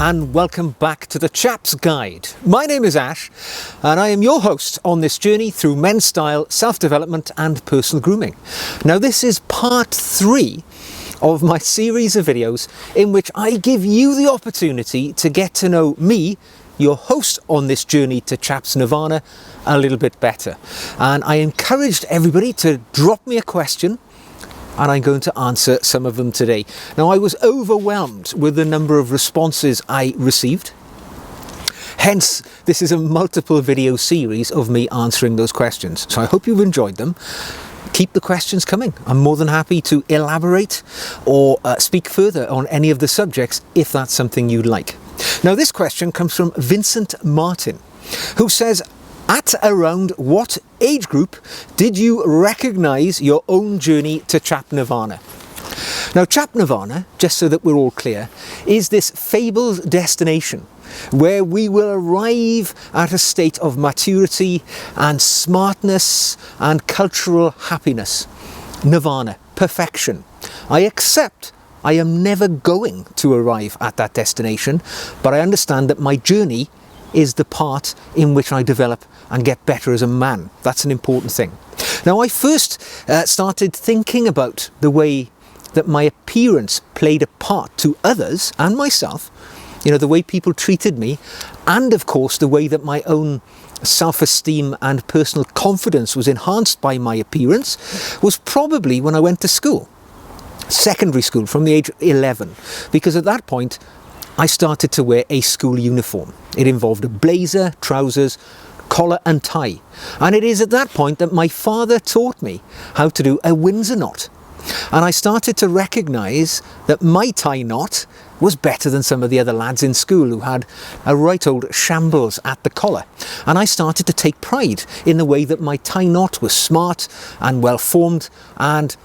and welcome back to the Chap's Guide. My name is Ash and I am your host on this journey through men's style, self-development and personal grooming. Now this is part 3 of my series of videos in which I give you the opportunity to get to know me, your host on this journey to Chap's Nirvana, a little bit better. And I encouraged everybody to drop me a question, and I'm going to answer some of them today. Now, I was overwhelmed with the number of responses I received. Hence, this is a multiple video series of me answering those questions. So I hope you've enjoyed them. Keep the questions coming. I'm more than happy to elaborate or speak further on any of the subjects if that's something you'd like. Now, this question comes from Vincent Martin, who says, at around what age group did you recognise your own journey to Chap Nirvana? Now, Chap Nirvana, just so that we're all clear, is this fabled destination where we will arrive at a state of maturity and smartness and cultural happiness. Nirvana, perfection. I accept I am never going to arrive at that destination, but I understand that my journey is the part in which I develop and get better as a man. That's an important thing. Now, I first started thinking about the way that my appearance played a part to others and myself, you know, the way people treated me, and of course the way that my own self-esteem and personal confidence was enhanced by my appearance, was probably when I went to school, secondary school, from the age of 11, because at that point I started to wear a school uniform. It involved a blazer, trousers, collar and tie. And it is at that point that my father taught me how to do a Windsor knot. And I started to recognise that my tie knot was better than some of the other lads in school who had a right old shambles at the collar. And I started to take pride in the way that my tie knot was smart and well formed, and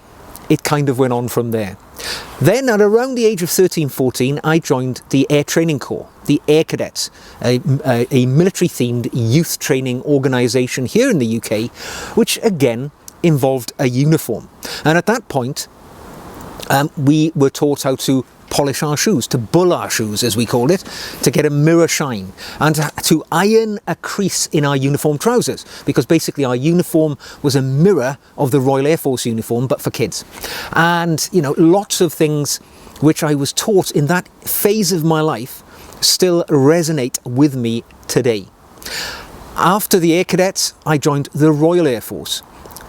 it kind of went on from there. Then at around the age of 13-14, I joined the Air Training Corps, the Air Cadets, a military-themed youth training organisation here in the UK, which again involved a uniform. And at that point, we were taught how to polish our shoes, to bull our shoes as we called it, to get a mirror shine, and to iron a crease in our uniform trousers, because basically our uniform was a mirror of the Royal Air Force uniform but for kids. And you know, lots of things which I was taught in that phase of my life still resonate with me today. After the Air Cadets, I joined the Royal Air Force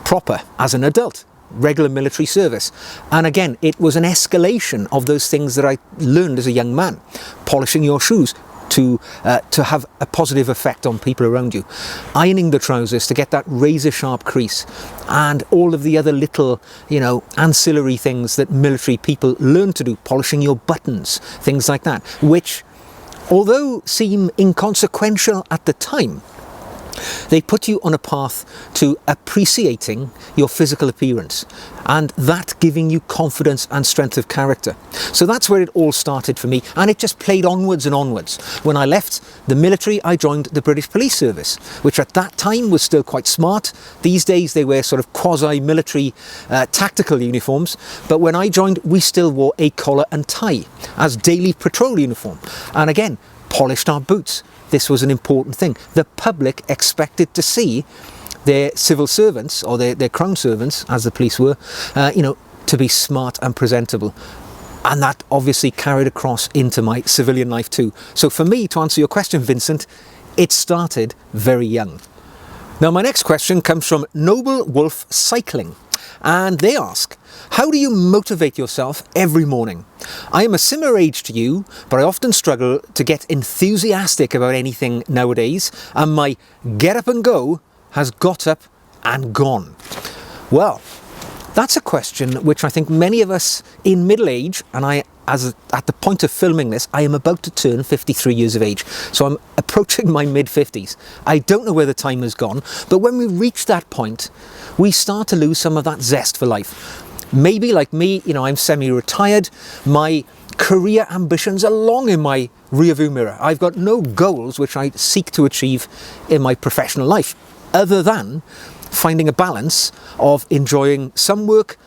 proper as an adult, regular military service, and again it was an escalation of those things that I learned as a young man. Polishing your shoes to have a positive effect on people around you, ironing the trousers to get that razor sharp crease, and all of the other little, you know, ancillary things that military people learn to do, polishing your buttons, things like that, which although seem inconsequential at the time, they put you on a path to appreciating your physical appearance, and that giving you confidence and strength of character. So that's where it all started for me, and it just played onwards and onwards. When I left the military, I joined the British Police Service, which at that time was still quite smart. These days they wear sort of quasi-military tactical uniforms, but when I joined, we still wore a collar and tie as daily patrol uniform, and again polished our boots. This was an important thing. The public expected to see their civil servants, or their crown servants, as the police were, you know, to be smart and presentable. And that obviously carried across into my civilian life too. So for me, to answer your question, Vincent, it started very young. Now, my next question comes from Noble Wolf Cycling, and they ask, how do you motivate yourself every morning? I am a similar age to you, but I often struggle to get enthusiastic about anything nowadays, and my get up and go has got up and gone. Well, that's a question which I think many of us in middle age, and at the point of filming this, I am about to turn 53 years of age. So I'm approaching my mid-50s. I don't know where the time has gone, but when we reach that point, we start to lose some of that zest for life. Maybe like me, you know, I'm semi-retired. My career ambitions are long in my rearview mirror. I've got no goals which I seek to achieve in my professional life, other than finding a balance of enjoying some work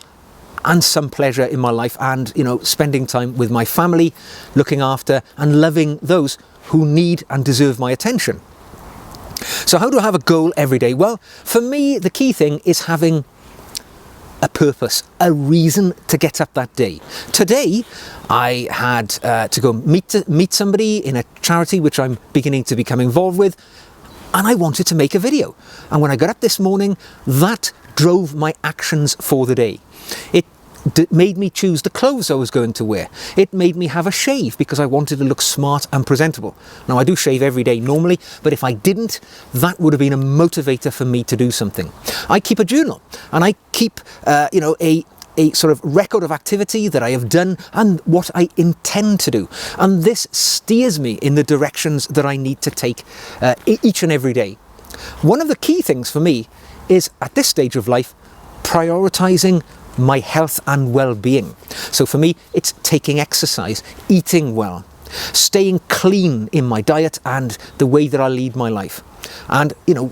and some pleasure in my life, and, you know, spending time with my family, looking after and loving those who need and deserve my attention. So how do I have a goal every day? Well, for me, the key thing is having a purpose, a reason to get up that day. Today, I had to go meet somebody in a charity which I'm beginning to become involved with, and I wanted to make a video. And when I got up this morning, that drove my actions for the day. It made me choose the clothes I was going to wear. It made me have a shave because I wanted to look smart and presentable. Now, I do shave every day normally, but if I didn't, that would have been a motivator for me to do something. I keep a journal, and I keep, a sort of record of activity that I have done and what I intend to do. And this steers me in the directions that I need to take each and every day. One of the key things for me is, at this stage of life, prioritizing my health and well-being. So for me, it's taking exercise, eating well, staying clean in my diet and the way that I lead my life. And, you know,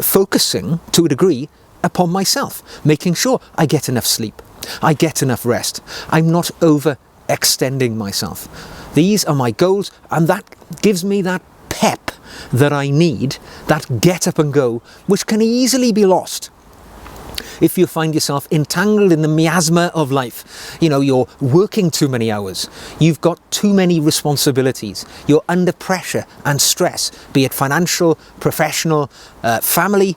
focusing to a degree upon myself, making sure I get enough sleep, I get enough rest, I'm not overextending myself. These are my goals, and that gives me that pep that I need, that get up and go, which can easily be lost if you find yourself entangled in the miasma of life. You know, you're working too many hours, you've got too many responsibilities, you're under pressure and stress, be it financial, professional, family.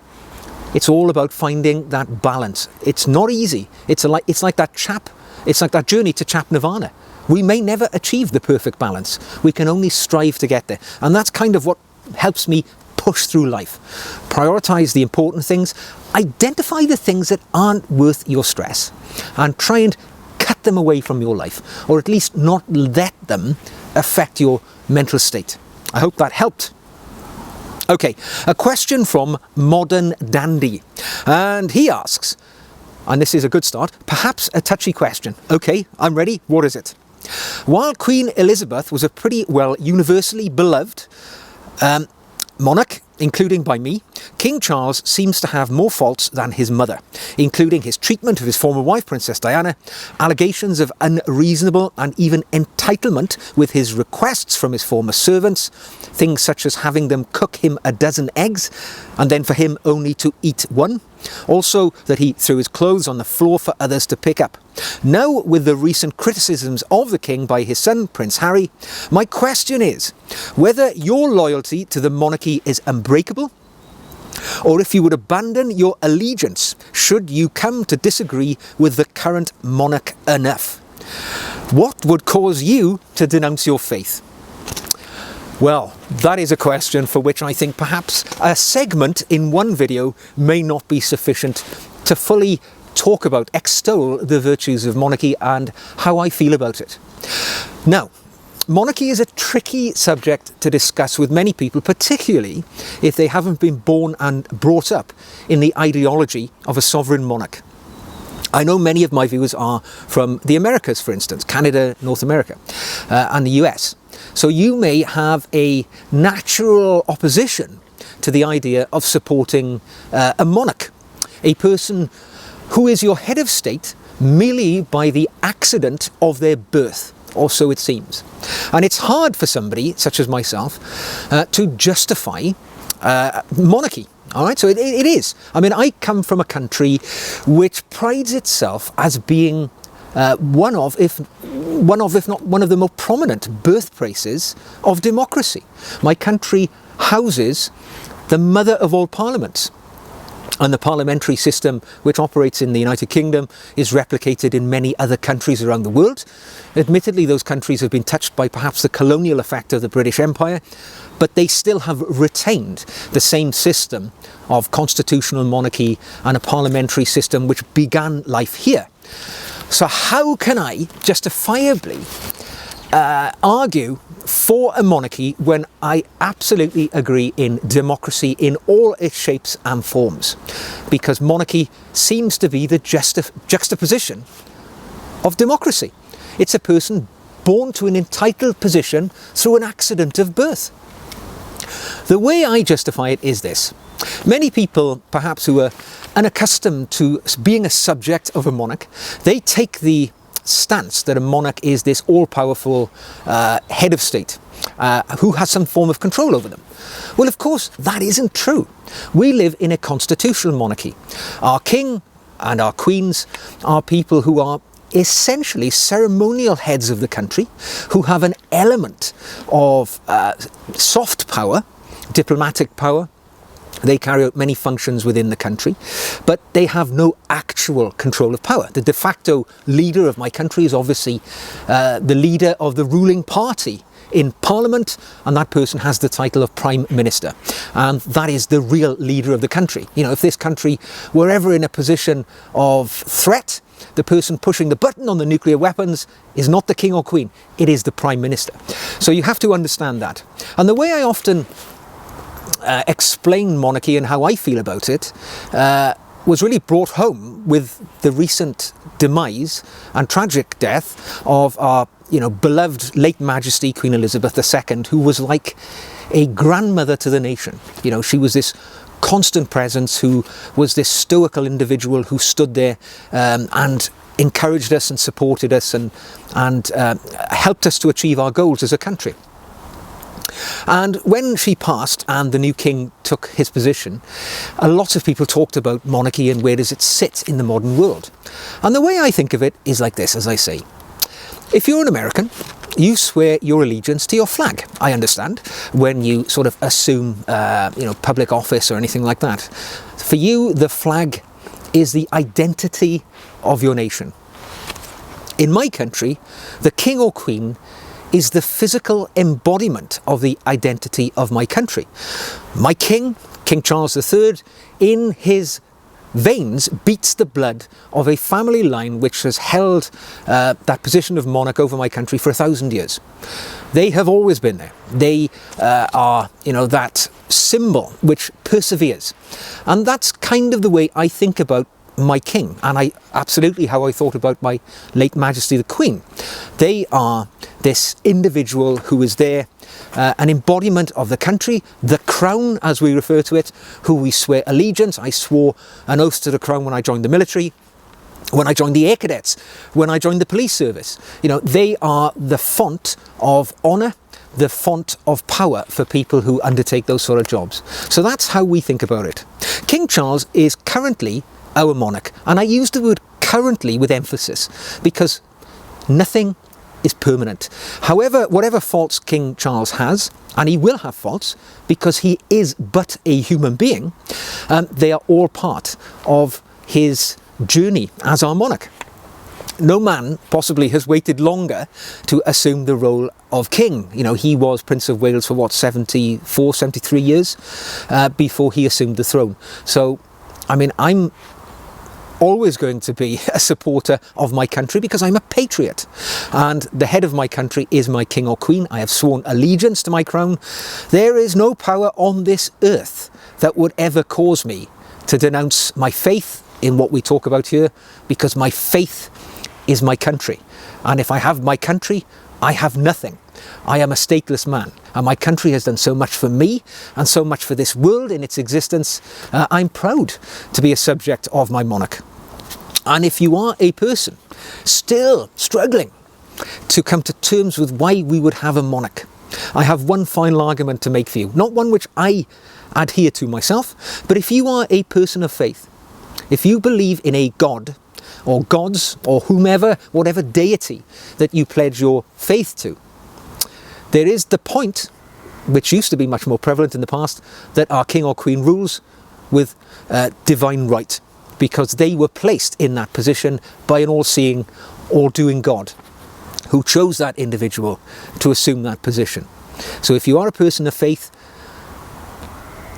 It's all about finding that balance. It's not easy. It's like that Chap. It's like that journey to Chap Nirvana. We may never achieve the perfect balance. We can only strive to get there. And that's kind of what helps me push through life. Prioritize the important things. Identify the things that aren't worth your stress and try and cut them away from your life, or at least not let them affect your mental state. I hope that helped. Okay, a question from Modern Dandy, and he asks, and this is a good start, perhaps a touchy question. Okay, I'm ready. What is it? While Queen Elizabeth was a pretty well universally beloved monarch, including by me, King Charles seems to have more faults than his mother, including his treatment of his former wife, Princess Diana, allegations of unreasonable and even entitlement with his requests from his former servants, things such as having them cook him a dozen eggs and then for him only to eat one. Also, that he threw his clothes on the floor for others to pick up. Now, with the recent criticisms of the king by his son, Prince Harry, my question is whether your loyalty to the monarchy is unbreakable, or if you would abandon your allegiance should you come to disagree with the current monarch enough. What would cause you to denounce your faith? Well, that is a question for which I think perhaps a segment in one video may not be sufficient to fully talk about, extol the virtues of monarchy and how I feel about it. Now, monarchy is a tricky subject to discuss with many people, particularly if they haven't been born and brought up in the ideology of a sovereign monarch. I know many of my viewers are from the Americas, for instance, Canada, North America, and the US. So you may have a natural opposition to the idea of supporting a monarch, a person who is your head of state merely by the accident of their birth, or so it seems. And it's hard for somebody such as myself to justify monarchy. All right, so it is. I mean, I come from a country which prides itself as being one of, if not one of the most prominent birthplaces of democracy. My country houses the mother of all parliaments. And the parliamentary system which operates in the United Kingdom is replicated in many other countries around the world. Admittedly, those countries have been touched by perhaps the colonial effect of the British Empire, but they still have retained the same system of constitutional monarchy and a parliamentary system which began life here. So how can I justifiably argue for a monarchy when I absolutely agree in democracy in all its shapes and forms? Because monarchy seems to be the juxtaposition of democracy. It's a person born to an entitled position through an accident of birth. The way I justify it is this. Many people, perhaps who are unaccustomed to being a subject of a monarch, they take the stance that a monarch is this all-powerful head of state who has some form of control over them. Well, of course, that isn't true. We live in a constitutional monarchy. Our king and our queens are people who are essentially ceremonial heads of the country, who have an element of soft power, diplomatic power. They carry out many functions within the country, but they have no actual control of power. The de facto leader of my country is obviously the leader of the ruling party in Parliament, and that person has the title of Prime Minister. And that is the real leader of the country. You know, if this country were ever in a position of threat, the person pushing the button on the nuclear weapons is not the king or queen, it is the Prime Minister. So you have to understand that. And the way I often explain monarchy and how I feel about it was really brought home with the recent demise and tragic death of our beloved late Majesty Queen Elizabeth II, who was like a grandmother to the nation. You know, she was this constant presence, who was this stoical individual who stood there and encouraged us and supported us and helped us to achieve our goals as a country. And when she passed and the new king took his position, a lot of people talked about monarchy and where does it sit in the modern world. And the way I think of it is like this, as I say. If you're an American, you swear your allegiance to your flag. I understand when you sort of assume, public office or anything like that. For you, the flag is the identity of your nation. In my country, the king or queen is the physical embodiment of the identity of my country. My king, King Charles III, in his veins beats the blood of a family line which has held that position of monarch over my country for 1,000 years. They have always been there. They are, that symbol which perseveres. And that's kind of the way I think about my king, and absolutely how I thought about my late Majesty the Queen. They are this individual who is there, an embodiment of the country, the crown as we refer to it, who we swear allegiance. I swore an oath to the crown when I joined the military, when I joined the Air Cadets, when I joined the police service. They are the font of honour, the font of power for people who undertake those sort of jobs. So that's how we think about it. King Charles is currently our monarch, and I use the word currently with emphasis because nothing is permanent. However, whatever faults King Charles has, and he will have faults because he is but a human being, they are all part of his journey as our monarch. No man possibly has waited longer to assume the role of king. He was Prince of Wales for 74, 73 years before he assumed the throne. So, I'm always going to be a supporter of my country because I'm a patriot, and the head of my country is my king or queen. I have sworn allegiance to my crown. There is no power on this earth that would ever cause me to denounce my faith in what we talk about here, because my faith is my country, and if I have my country, I have nothing. I am a stateless man, and my country has done so much for me and so much for this world in its existence. I'm proud to be a subject of my monarch. And if you are a person still struggling to come to terms with why we would have a monarch, I have one final argument to make for you, not one which I adhere to myself, but if you are a person of faith, if you believe in a god or gods or whomever, whatever deity that you pledge your faith to, there is the point, which used to be much more prevalent in the past, that our king or queen rules with divine right, because they were placed in that position by an all-seeing, all-doing God who chose that individual to assume that position. So if you are a person of faith,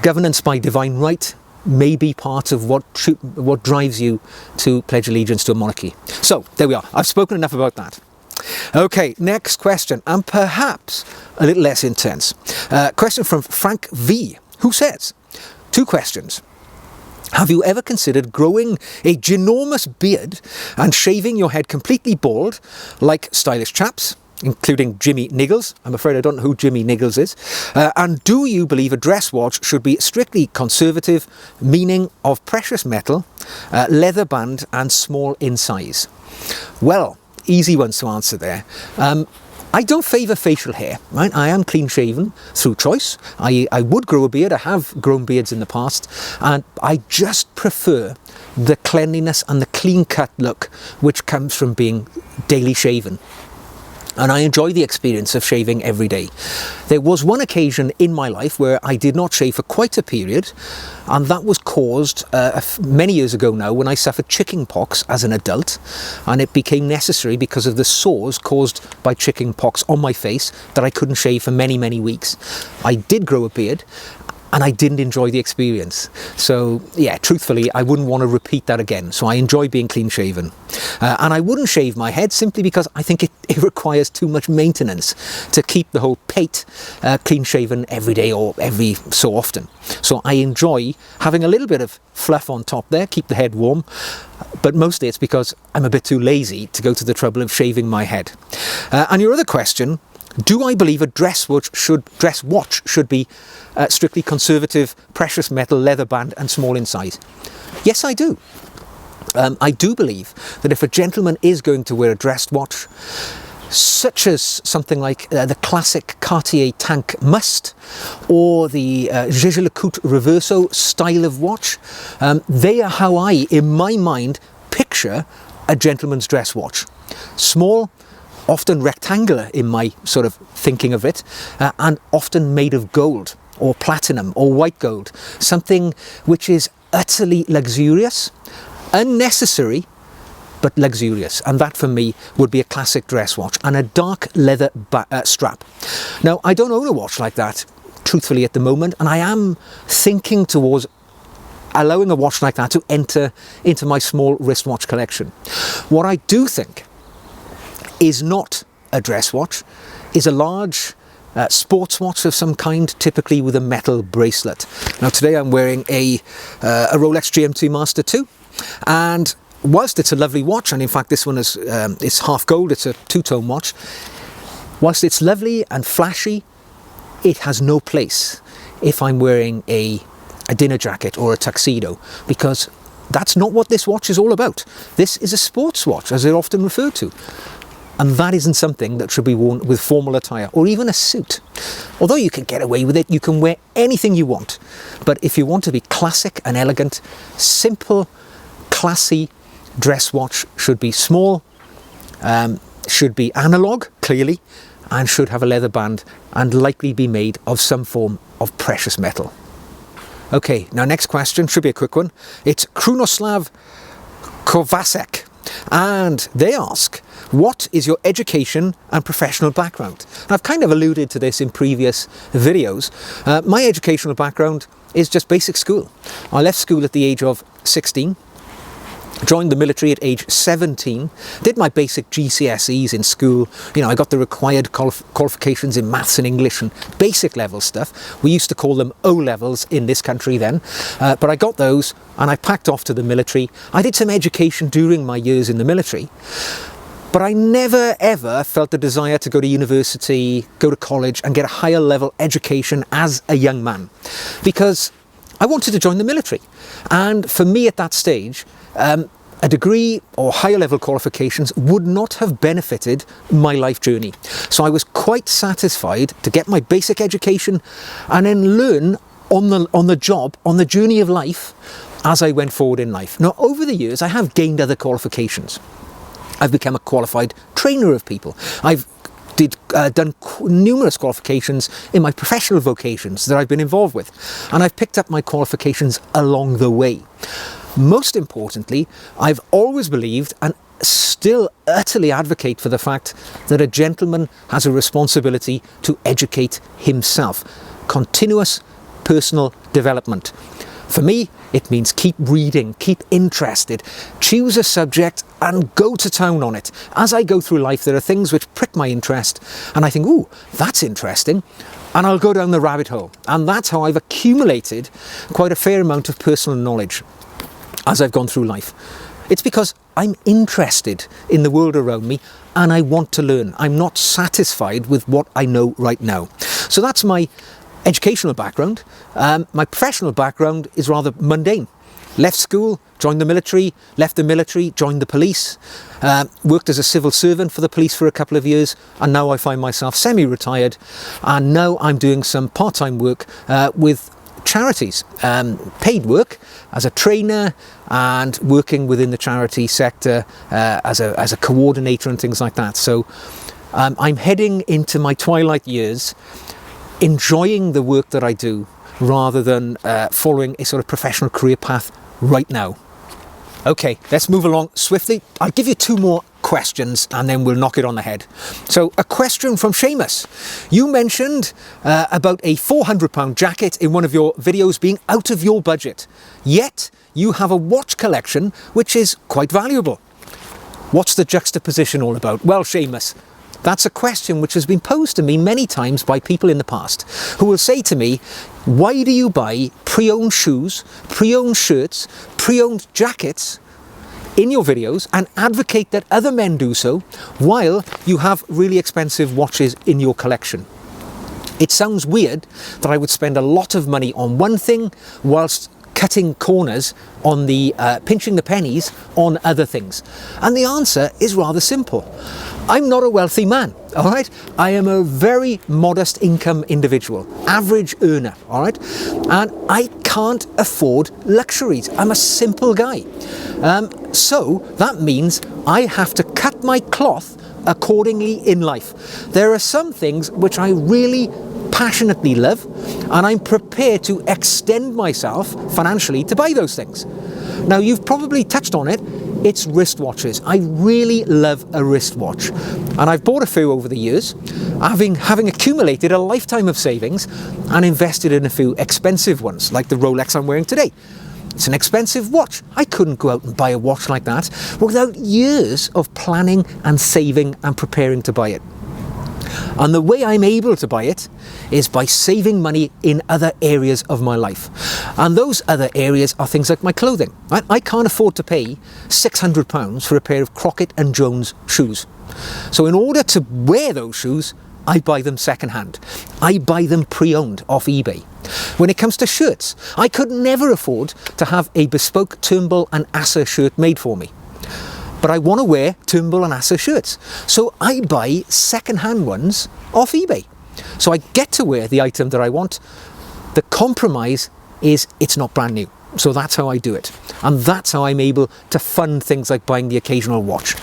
governance by divine right may be part of what drives you to pledge allegiance to a monarchy. So there we are. I've spoken enough about that. Okay, next question, and perhaps a little less intense. Question from Frank V, who says, 2 questions. Have you ever considered growing a ginormous beard and shaving your head completely bald, like stylish chaps? including Jimmy Niggles. I'm afraid I don't know who Jimmy Niggles is. And do you believe a dress watch should be strictly conservative, meaning of precious metal, leather band and small in size? Well, easy ones to answer there. I don't favour facial hair, right? I am clean shaven through choice. I would grow a beard, I have grown beards in the past, and I just prefer the cleanliness and the clean cut look which comes from being daily shaven. And I enjoy the experience of shaving every day. There was one occasion in my life where I did not shave for quite a period, and that was caused many years ago now when I suffered chicken pox as an adult, and it became necessary because of the sores caused by chicken pox on my face that I couldn't shave for many, many weeks. I did grow a beard, and I didn't enjoy the experience. So yeah, truthfully, I wouldn't want to repeat that again. So I enjoy being clean shaven. And I wouldn't shave my head simply because I think it requires too much maintenance to keep the whole pate clean shaven every day or every so often. So I enjoy having a little bit of fluff on top there, keep the head warm. But mostly it's because I'm a bit too lazy to go to the trouble of shaving my head. And your other question, do I believe a dress watch should be strictly conservative, precious metal, leather band and small in size? Yes, I do. I do believe that if a gentleman is going to wear a dress watch, such as something like the classic Cartier Tank Must or the Jaeger-LeCoultre Reverso style of watch, they are how I, in my mind, picture a gentleman's dress watch. Small, often rectangular in my sort of thinking of it, and often made of gold or platinum or white gold, something which is utterly luxurious, unnecessary, but luxurious. And that for me would be a classic dress watch, and a dark leather strap. Now, I don't own a watch like that, truthfully, at the moment, and I am thinking towards allowing a watch like that to enter into my small wristwatch collection. What I do think is not a dress watch, is a large sports watch of some kind, typically with a metal bracelet. Now today I'm wearing a Rolex GMT Master 2, and whilst it's a lovely watch, and in fact this one is it's half gold, it's a two-tone watch, whilst it's lovely and flashy, it has no place if I'm wearing a dinner jacket or a tuxedo, because that's not what this watch is all about. This is a sports watch, as they're often referred to. And that isn't something that should be worn with formal attire or even a suit. Although you can get away with it, you can wear anything you want. But if you want to be classic and elegant, simple, classy dress watch should be small, should be analog, clearly, and should have a leather band and likely be made of some form of precious metal. Okay, now next question, should be a quick one. It's Krunoslav Kovacek, and they ask, what is your education and professional background? And I've kind of alluded to this in previous videos. My educational background is just basic school. I left school at the age of 16, joined the military at age 17, did my basic GCSEs in school. You know, I got the required qualifications in maths and English and basic level stuff. We used to call them O-levels in this country then, but I got those and I packed off to the military. I did some education during my years in the military, but I never ever felt the desire to go to university, go to college and get a higher level education as a young man, because I wanted to join the military. And for me at that stage, a degree or higher level qualifications would not have benefited my life journey. So I was quite satisfied to get my basic education and then learn on the job, on the journey of life as I went forward in life. Now, over the years, I have gained other qualifications. I've become a qualified trainer of people. I've done numerous qualifications in my professional vocations that I've been involved with, and I've picked up my qualifications along the way. Most importantly, I've always believed and still utterly advocate for the fact that a gentleman has a responsibility to educate himself. Continuous personal development. For me, it means keep reading, keep interested, choose a subject and go to town on it. As I go through life, there are things which prick my interest and I think, ooh, that's interesting, and I'll go down the rabbit hole. And that's how I've accumulated quite a fair amount of personal knowledge as I've gone through life. It's because I'm interested in the world around me and I want to learn. I'm not satisfied with what I know right now. So that's my educational background. My professional background is rather mundane. Left school, joined the military, left the military, joined the police, worked as a civil servant for the police for a couple of years, and now I find myself semi-retired, and now I'm doing some part-time work with charities, paid work as a trainer and working within the charity sector as a coordinator and things like that. So I'm heading into my twilight years, enjoying the work that I do rather than following a sort of professional career path right now. Okay, let's move along swiftly. I'll give you 2 more questions and then we'll knock it on the head. So a question from Seamus. You mentioned about a £400 jacket in one of your videos being out of your budget, yet you have a watch collection which is quite valuable. What's the juxtaposition all about? Well, Seamus, that's a question which has been posed to me many times by people in the past who will say to me, why do you buy pre-owned shoes, pre-owned shirts, pre-owned jackets in your videos and advocate that other men do so while you have really expensive watches in your collection? It sounds weird that I would spend a lot of money on one thing whilst cutting corners on the pinching the pennies on other things. And the answer is rather simple. I'm not a wealthy man, all right? I am a very modest income individual, average earner, all right? And I can't afford luxuries. I'm a simple guy. So that means I have to cut my cloth accordingly in life. There are some things which I really passionately love, and I'm prepared to extend myself financially to buy those things. Now, you've probably touched on it. It's wristwatches. I really love a wristwatch, and I've bought a few over the years, having accumulated a lifetime of savings and invested in a few expensive ones, like the Rolex I'm wearing today. It's an expensive watch. I couldn't go out and buy a watch like that without years of planning and saving and preparing to buy it. And the way I'm able to buy it is by saving money in other areas of my life. And those other areas are things like my clothing. Right? I can't afford to pay £600 for a pair of Crockett and Jones shoes. So in order to wear those shoes, I buy them secondhand. I buy them pre-owned off eBay. When it comes to shirts, I could never afford to have a bespoke Turnbull and Asser shirt made for me. But I want to wear Turnbull and Asser shirts. So I buy second-hand ones off eBay. So I get to wear the item that I want. The compromise is it's not brand new. So that's how I do it. And that's how I'm able to fund things like buying the occasional watch.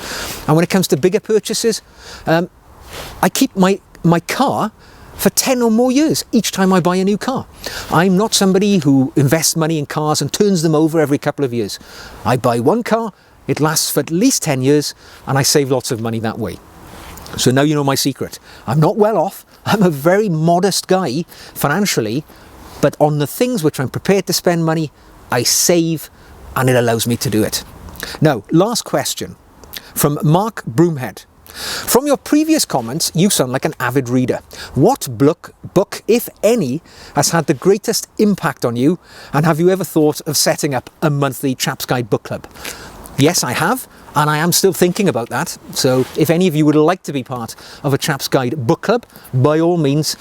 And when it comes to bigger purchases, I keep my car for 10 or more years each time I buy a new car. I'm not somebody who invests money in cars and turns them over every couple of years. I buy one car, it lasts for at least 10 years, and I save lots of money that way. So now you know my secret. I'm not well off. I'm a very modest guy financially, but on the things which I'm prepared to spend money, I save, and it allows me to do it. Now, last question from Mark Broomhead. From your previous comments, you sound like an avid reader. What book, if any, has had the greatest impact on you, and have you ever thought of setting up a monthly Chap's Guide book club? Yes, I have, and I am still thinking about that. So if any of you would like to be part of a Chap's Guide book club, by all means,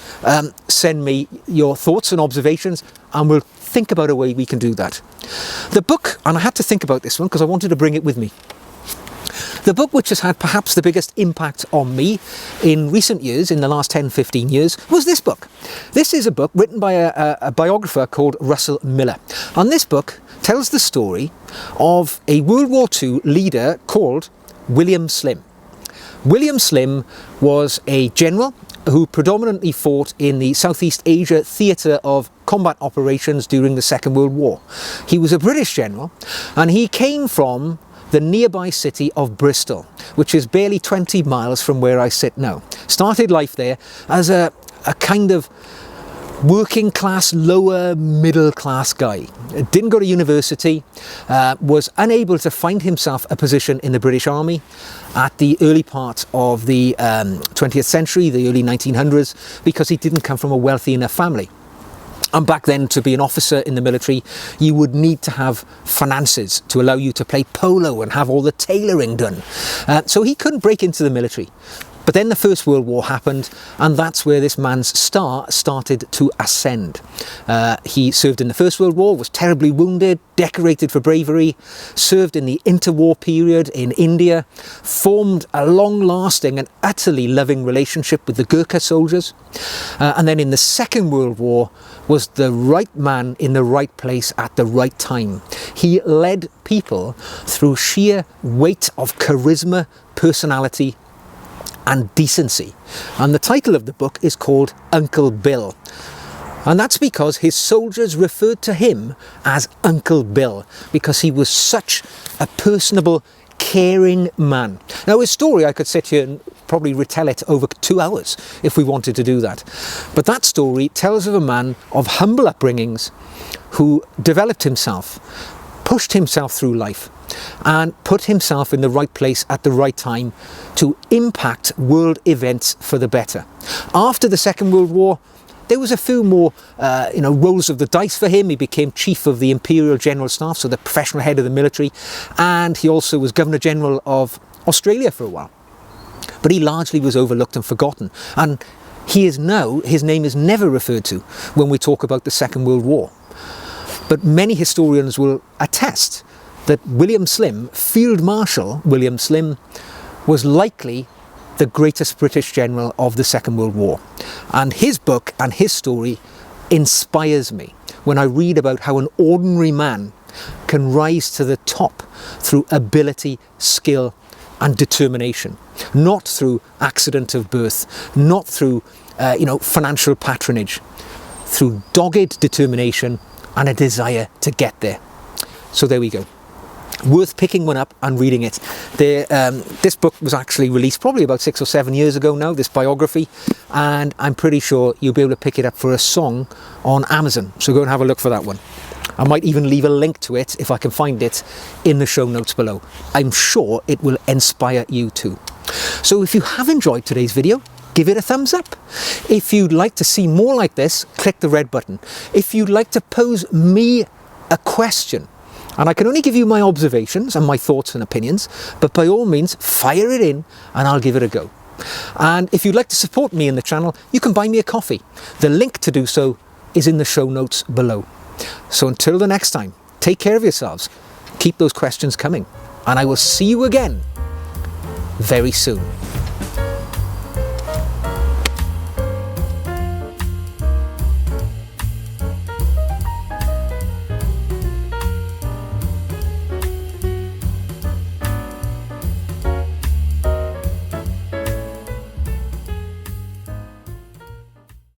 send me your thoughts and observations, and we'll think about a way we can do that. The book, and I had to think about this one because I wanted to bring it with me. The book which has had perhaps the biggest impact on me in recent years, in the last 10-15 years, was this book. This is a book written by a biographer called Russell Miller. And this book tells the story of a World War II leader called William Slim. William Slim was a general who predominantly fought in the Southeast Asia theatre of combat operations during the Second World War. He was a British general, and he came from the nearby city of Bristol, which is barely 20 miles from where I sit now. Started life there as a kind of working class, lower middle class guy. Didn't go to university, was unable to find himself a position in the British Army at the early part of the 20th century, the early 1900s, because he didn't come from a wealthy enough family. And back then, to be an officer in the military, you would need to have finances to allow you to play polo and have all the tailoring done. So he couldn't break into the military. But then the First World War happened, and that's where this man's star started to ascend. He served in the First World War, was terribly wounded, decorated for bravery, served in the interwar period in India, formed a long-lasting and utterly loving relationship with the Gurkha soldiers, and then in the Second World War was the right man in the right place at the right time. He led people through sheer weight of charisma, personality, and decency. And the title of the book is called Uncle Bill. And that's because his soldiers referred to him as Uncle Bill, because he was such a personable, caring man. Now, his story, I could sit here and probably retell it over 2 hours if we wanted to do that. But that story tells of a man of humble upbringings who developed himself, pushed himself through life, and put himself in the right place at the right time to impact world events for the better. After the Second World War, there was a few more rolls of the dice for him. He became chief of the Imperial General Staff, so the professional head of the military, and he also was Governor General of Australia for a while. But he largely was overlooked and forgotten, and his name is never referred to when we talk about the Second World War. But many historians will attest that William Slim, Field Marshal William Slim, was likely the greatest British general of the Second World War. And his book and his story inspires me when I read about how an ordinary man can rise to the top through ability, skill, and determination. Not through accident of birth, not through financial patronage, through dogged determination and a desire to get there. So there we go. Worth picking one up and reading it. This book was actually released probably about 6 or 7 years ago now, this biography, and I'm pretty sure you'll be able to pick it up for a song on Amazon. So go and have a look for that one. I might even leave a link to it, if I can find it, in the show notes below. I'm sure it will inspire you too. So if you have enjoyed today's video, give it a thumbs up. If you'd like to see more like this, click the red button. If you'd like to pose me a question, and I can only give you my observations and my thoughts and opinions, but by all means, fire it in and I'll give it a go. And if you'd like to support me in the channel, you can buy me a coffee. The link to do so is in the show notes below. So until the next time, take care of yourselves, keep those questions coming, and I will see you again very soon.